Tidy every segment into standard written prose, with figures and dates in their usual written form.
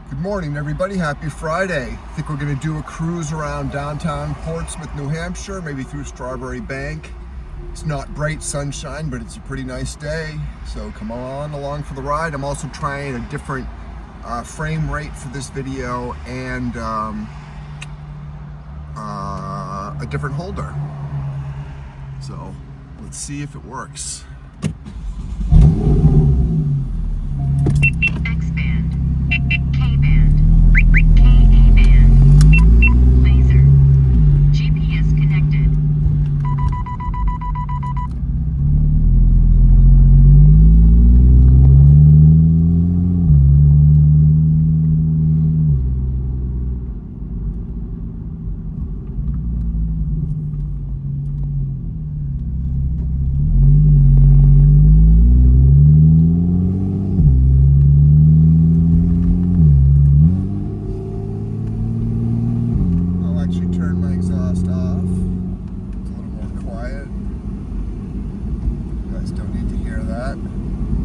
Good morning, everybody. Happy Friday. I think we're going to do a cruise around downtown Portsmouth, New Hampshire, maybe through Strawberry Bank. It's not bright sunshine, but it's a pretty nice day, so come on along for the ride. I'm also trying a different frame rate for this video and a different holder. So let's see if it works.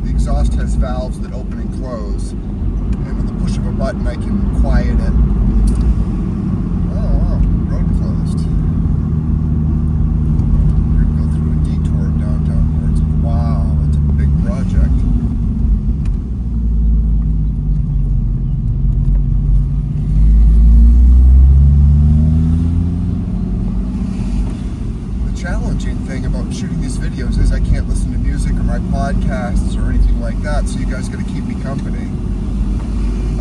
The exhaust has valves that open and close, and with the push of a button I can quiet it. Oh, road closed. We're going to go through a detour of downtown Portsmouth. Wow, that's a big project. The challenging thing about shooting these videos is I can't listen to music or my podcasts or anything like that, so you guys got to keep me company.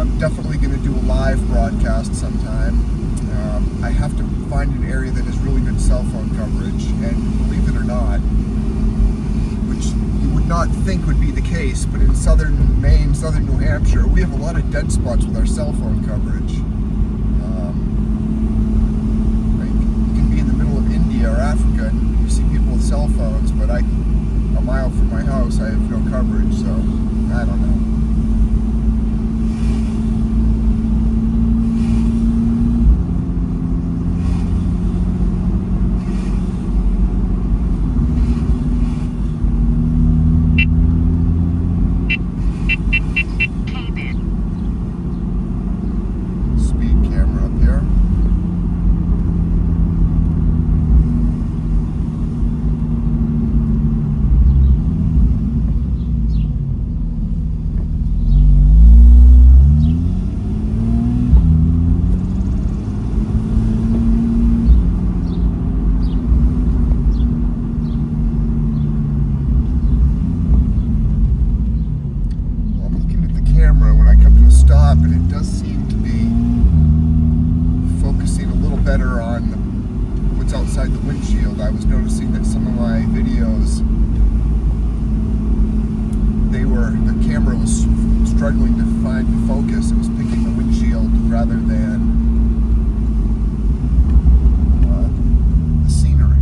I'm definitely going to do a live broadcast sometime. I have to find an area that has really good cell phone coverage, and believe it or not, which you would not think would be the case, but in southern Maine, southern New Hampshire, we have a lot of dead spots with our cell phone coverage. You can be in the middle of India or Africa and you see people with cell phones, but a mile from my house I have no coverage, so I don't know. Speed camera up here. When I come to a stop, and it does seem to be focusing a little better on what's outside the windshield. I was noticing that some of my videos, the camera was struggling to find focus. It was picking the windshield rather than the scenery.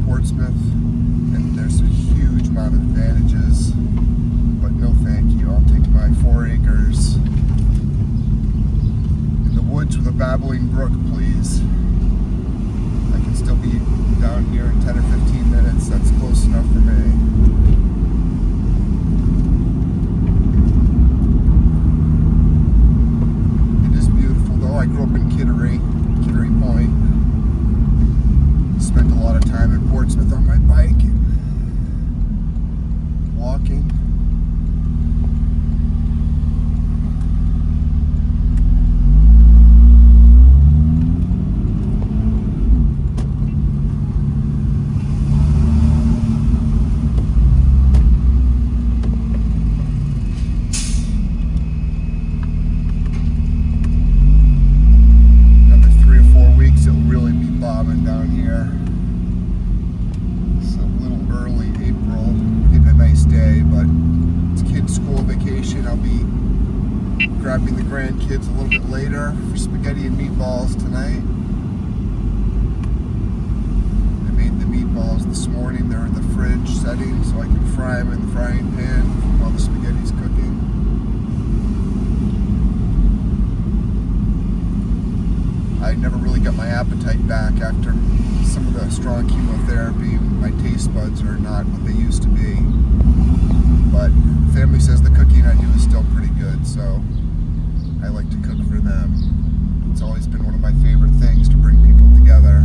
Portsmouth, and there's a huge amount of advantages, but no thank you. I'll take my 4 acres in the woods with a babbling brook, please. I can still be down here in 10 or 15 minutes. That's close enough for me. It is beautiful though. I grew up in Kittery Point. Spent a lot of time in Portsmouth on my bike and walking. little bit later for spaghetti and meatballs tonight. I made the meatballs this morning. They're in the fridge setting so I can fry them in the frying pan while the spaghetti's cooking. I never really got my appetite back after some of the strong chemotherapy. My taste buds are not what they used to be. But family says the cooking I do is still pretty good, so I like to cook for them. It's always been one of my favorite things to bring people together.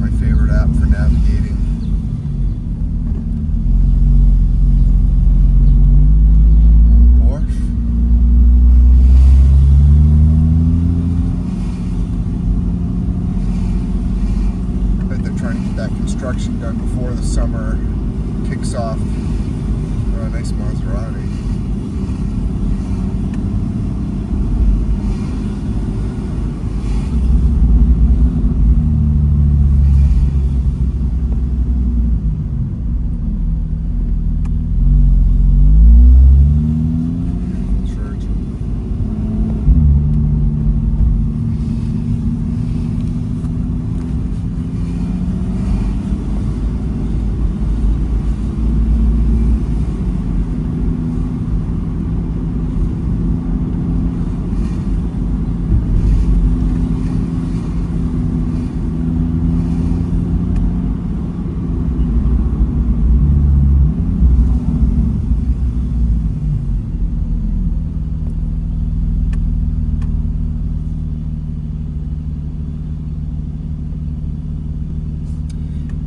My favorite app for navigating. Porsche. I bet they're trying to get that construction done before the summer kicks off. Oh, a nice Maserati.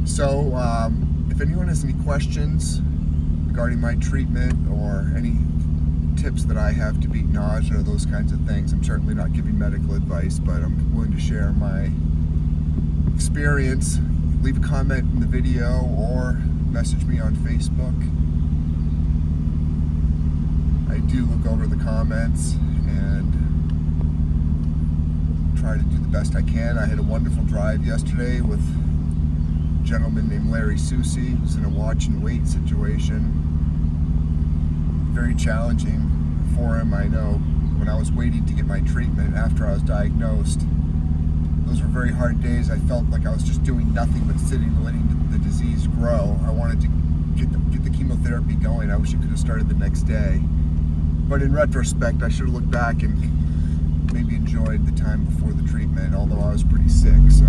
So, if anyone has any questions regarding my treatment or any tips that I have to beat nausea or those kinds of things, I'm certainly not giving medical advice, but I'm willing to share my experience. Leave a comment in the video or message me on Facebook. I do look over the comments and try to do the best I can. I had a wonderful drive yesterday with a gentleman named Larry Susi, who's in a watch and wait situation. Very challenging for him. I know when I was waiting to get my treatment after I was diagnosed, those were very hard days. I felt like I was just doing nothing but sitting and letting the disease grow. I wanted to get the chemotherapy going. I wish it could have started the next day. But in retrospect, I should have looked back and maybe enjoyed the time before the treatment, although I was pretty sick, so.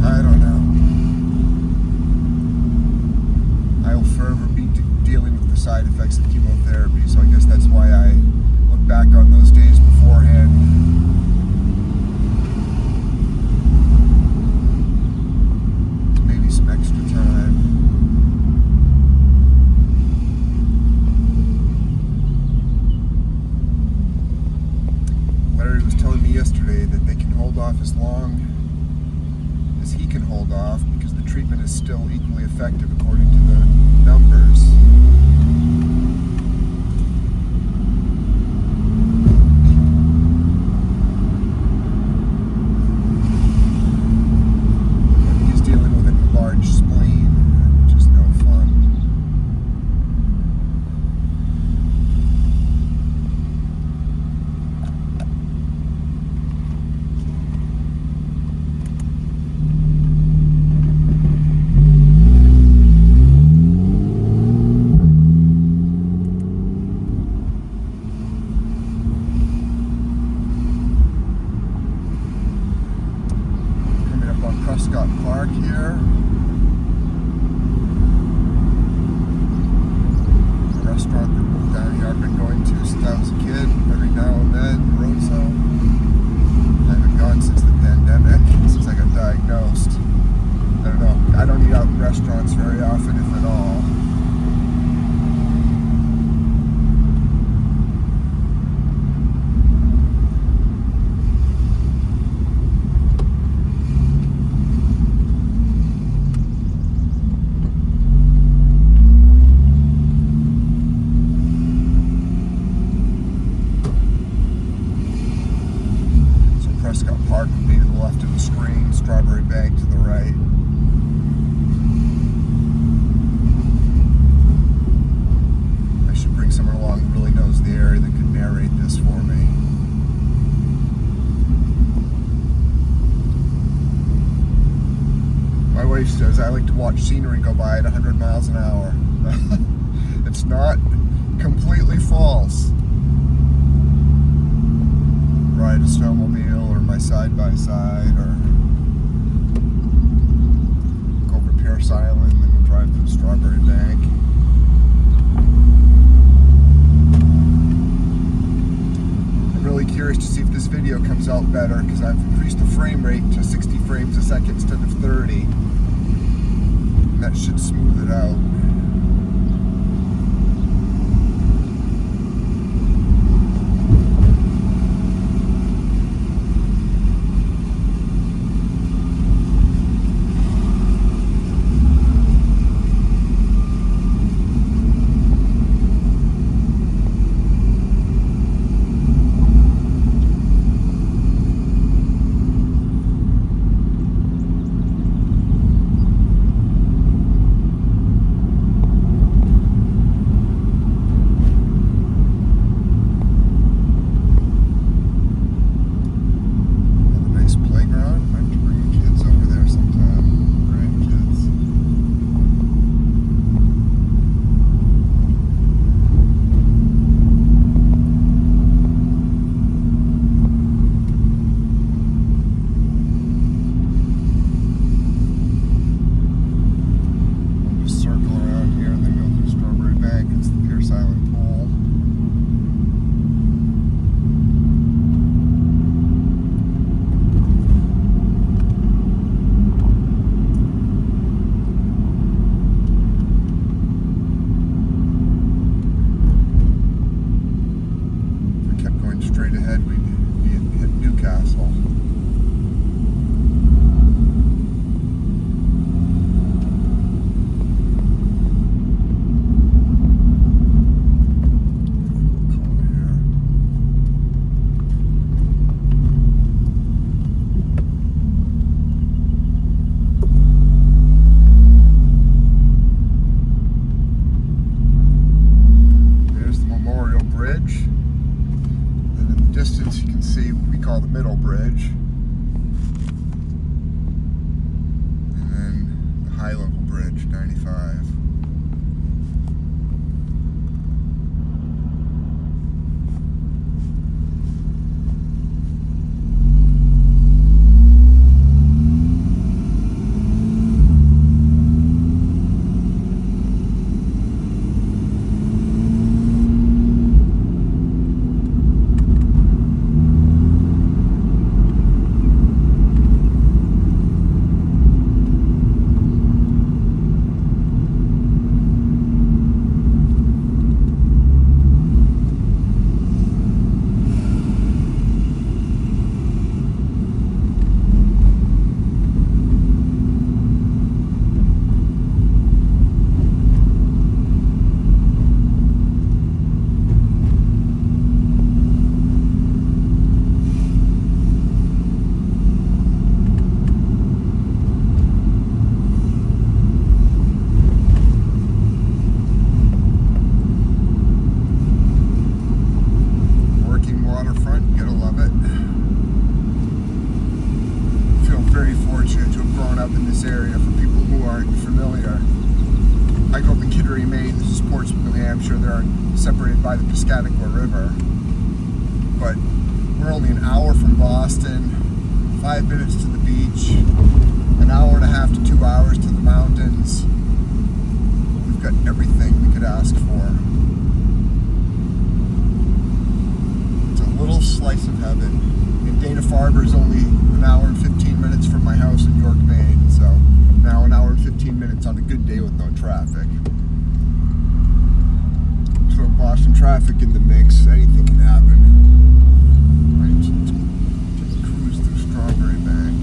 I don't know. I will forever be dealing with the side effects of chemotherapy, so I guess that's why I look back on those days beforehand. Maybe some extra time. Larry was telling me yesterday that they can hold off as long as he can hold off because the treatment is still equally effective according to the numbers. But he's dealing with a large spleen, which is no fun. screen, Strawberry Bank to the right. I should bring someone along who really knows the area that could narrate this for me. My wife says I like to watch scenery go by at 100 miles an hour. It's not completely false. Ride a snowmobile or my side-by-side, or go over Pierce Island and then drive through Strawberry Bank. I'm really curious to see if this video comes out better, because I've increased the frame rate to 60 frames a second instead of 30. And that should smooth it out. Maine. This is Portsmouth, New Hampshire. They're separated by the Piscataqua River. But we're only an hour from Boston, 5 minutes to the beach, an hour and a half to 2 hours to the mountains. We've got everything we could ask for. It's a little slice of heaven. And Dana-Farber is only an hour and 15 minutes from my house in York, Maine. So now an hour and 15 minutes on a good day with no traffic. Throw Boston traffic in the mix, anything can happen. Right, just cruise through Strawberry Bank.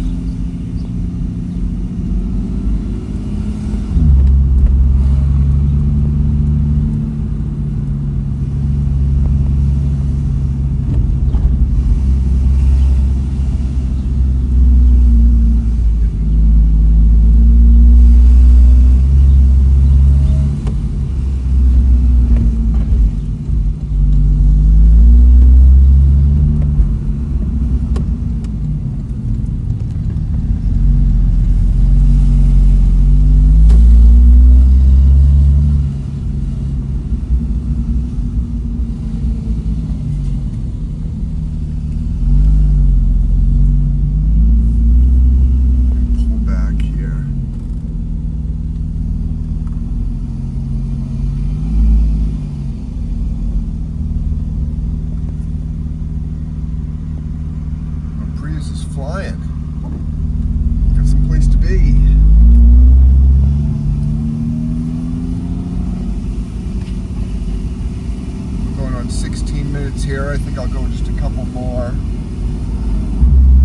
on 16 minutes here. I think I'll go just a couple more.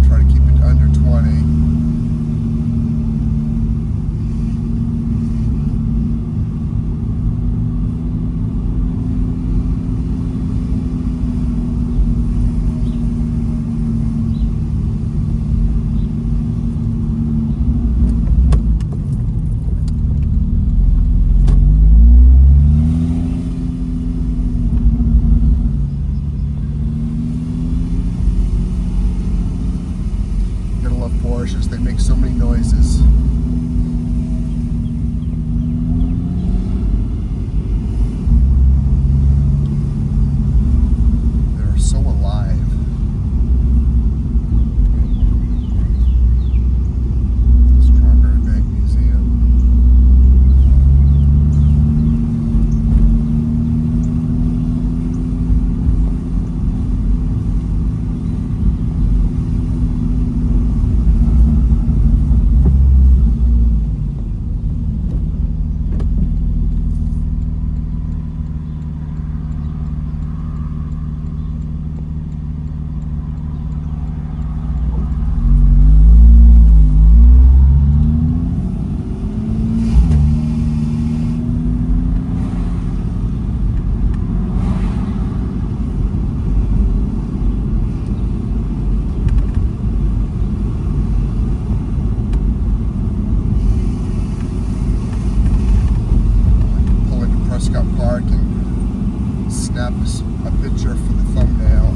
Try to keep it under 20. Porsches, they make so many noises. They're so alive. Strawberry Bank Museum. Park and snap a picture for the thumbnail.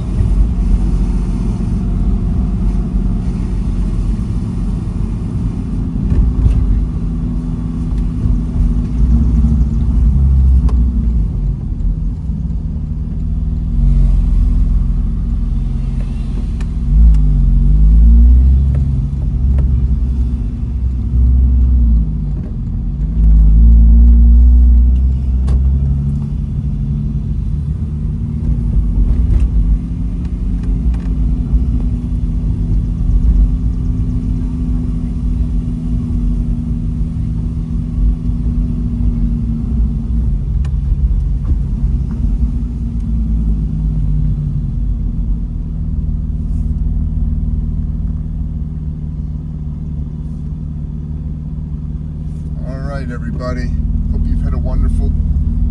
Everybody, hope you've had a wonderful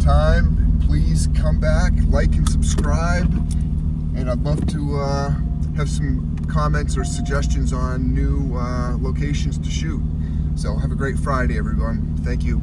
time. Please come back, like and subscribe, and I'd love to have some comments or suggestions on new locations to shoot. So have a great Friday, everyone. Thank you.